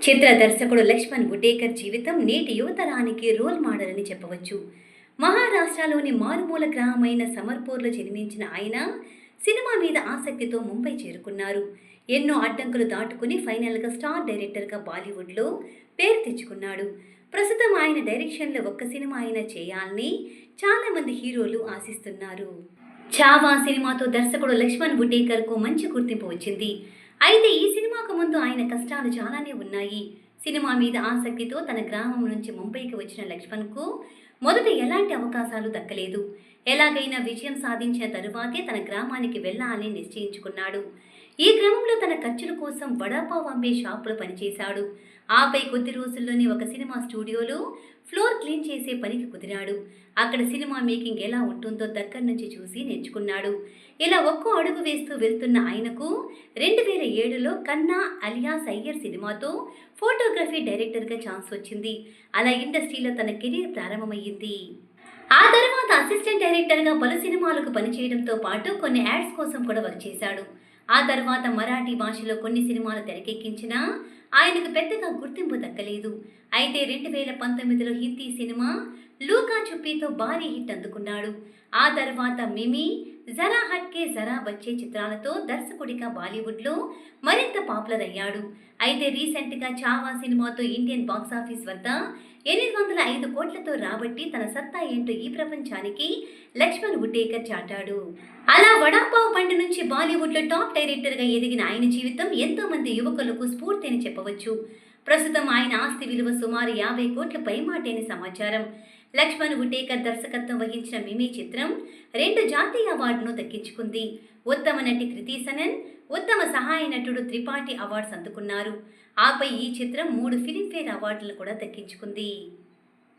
చిత్ర దర్శకుడు లక్ష్మణ్ వుటేకర్ జీవితం నేటి యువతరానికి రోల్ మోడల్ అని చెప్పవచ్చు. మహారాష్ట్రలోని మారుమూల గ్రామమైన సమర్పూర్లో జన్మించిన ఆయన సినిమా మీద ఆసక్తితో ముంబై చేరుకున్నారు. ఎన్నో అడ్డంకులు దాటుకుని ఫైనల్గా స్టార్ డైరెక్టర్గా బాలీవుడ్లో పేరు తెచ్చుకున్నాడు. ప్రస్తుతం ఆయన డైరెక్షన్లో ఒక్క సినిమా అయినా చేయాలని చాలామంది హీరోలు ఆశిస్తున్నారు. ఛావా సినిమాతో దర్శకుడు లక్ష్మణ్ వుటేకర్కు మంచి గుర్తింపు వచ్చింది. అయితే ఈ సినిమాకు ముందు ఆయన కష్టాలు చాలానే ఉన్నాయి. సినిమా మీద ఆసక్తితో తన గ్రామం నుంచి ముంబైకి వచ్చిన లక్ష్మణ్కు మొదట ఎలాంటి అవకాశాలు దక్కలేదు. ఎలాగైనా విజయం సాధించిన తరువాతే తన గ్రామానికి వెళ్ళాలని నిశ్చయించుకున్నాడు. ఈ క్రమంలో తన ఖర్చుల కోసం వడాపావ్ అమ్మే షాపులో పనిచేశాడు. ఆపై కొద్ది రోజుల్లోనే ఒక సినిమా స్టూడియోలో ఫ్లోర్ క్లీన్ చేసే పనికి కుదిరాడు. అక్కడ సినిమా మేకింగ్ ఎలా ఉంటుందో దగ్గర నుంచి చూసి నేర్చుకున్నాడు. ఇలా ఒక్కో అడుగు వేస్తూ వెళ్తున్న ఆయనకు 2007లో కన్నా అలియాస్ అయ్యర్ సినిమాతో ఫోటోగ్రఫీ డైరెక్టర్గా ఛాన్స్ వచ్చింది. అలా ఇండస్ట్రీలో తన కెరీర్ ప్రారంభమయ్యింది. ఆ తర్వాత అసిస్టెంట్ డైరెక్టర్గా పలు సినిమాలకు పనిచేయడంతో పాటు కొన్ని యాడ్స్ కోసం కూడా వర్క్ చేశాడు. ఆ తర్వాత మరాఠీ భాషలో కొన్ని సినిమాలు తెరకెక్కించినా ఆయనకు పెద్దగా గుర్తింపు దక్కలేదు. అయితే 2019లో హిందీ సినిమా లూకా చుప్పీతో భారీ హిట్ అందుకున్నాడు. ఆ తర్వాత మిమి, జరా హట్కే జరా బచ్చే చిత్రాలతో దర్శకుడిగా బాలీవుడ్లో మరింత పాపులర్ అయ్యాడు. అయితే రీసెంట్గా ఛావా సినిమాతో ఇండియన్ బాక్సాఫీస్ వద్ద 805 కోట్లతో రాబట్టి తన సత్తా ఏంటో ఈ ప్రపంచానికి లక్ష్మణ్ వుటేకర్ చాటాడు. అలా వడాపావ్ బండి నుంచి బాలీవుడ్లో టాప్ డైరెక్టర్గా ఎదిగిన ఆయన జీవితం ఎంతో మంది యువకులకు స్ఫూర్తి అని చెప్పవచ్చు. ప్రస్తుతం ఆయన ఆస్తి విలువ సుమారు 50 కోట్ల పైమాటేని సమాచారం. లక్ష్మణ్ వుటేకర్ దర్శకత్వం వహించిన మిమి చిత్రం 2 జాతీయ అవార్డును దక్కించుకుంది. ఉత్తమ నటి కృతి సనన్, ఉత్తమ సహాయ నటుడు త్రిపాఠి అవార్డ్స్ అందుకున్నారు. ఆపై ఈ చిత్రం 3 ఫిల్మ్ఫేర్ అవార్డులను కూడా దక్కించుకుంది.